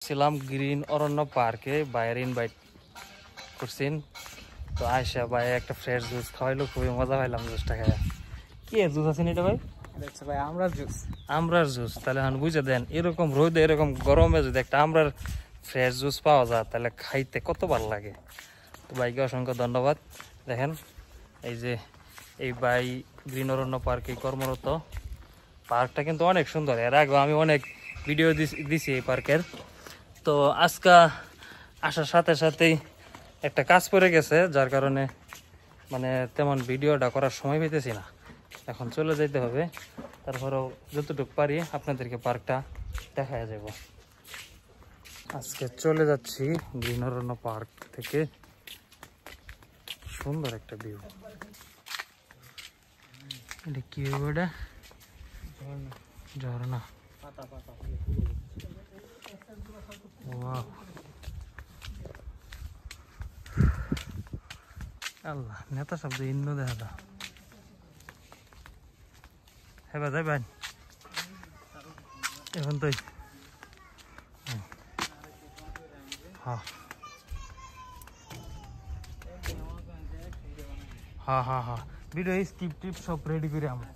ছিলাম গ্রিন অরণ্য পার্কে, বাইরে ইনভাইট করছেন তো আয়সা ভাই একটা ফ্রেশ জুস খাওয়াইলো, খুবই মজা পাইলাম জুসটা খাই। কি জুস আছে এটা ভাই? ভাই আমরার জুস। আমরার জুস? তাহলে এখন বুঝে দেন, এরকম রোদে এরকম গরমে যদি একটা আমরার ফ্রেশ জুস পাওয়া যায় তাহলে খাইতে কত ভালো লাগে। তো ভাইকে অসংখ্য ধন্যবাদ। দেখেন এই যে এই ভাই গ্রিন অরণ্য পার্কে কর্মরত। পার্কটা কিন্তু অনেক সুন্দর, এর আগে আমি অনেক ভিডিও দিছি এই পার্কের। তো আজকে আসার সাথে সাথেই একটা কাজ পড়ে গেছে, যার কারণে মানে তেমন ভিডিওটা করার সময় পেতেছি না, এখন চলে যেতে হবে। তারপরেও যতটুকু পারি আপনাদেরকে পার্কটা দেখা যাব। আজকে চলে যাচ্ছি গ্রিন অরণ্য পার্ক থেকে। সুন্দর একটা ভিউ। এটা কি হবে? এটা ঝর্ণা। ওয়াও, আল্লাহ নেতা শব্দ ইন্ন দেখা দা। হ্যাঁ যাই ভাই এখন তো হ্যাঁ হ্যাঁ হ্যাঁ হ্যাঁ ভিডিও স্ক্রিপ্ট সব রেডি করে আমরা।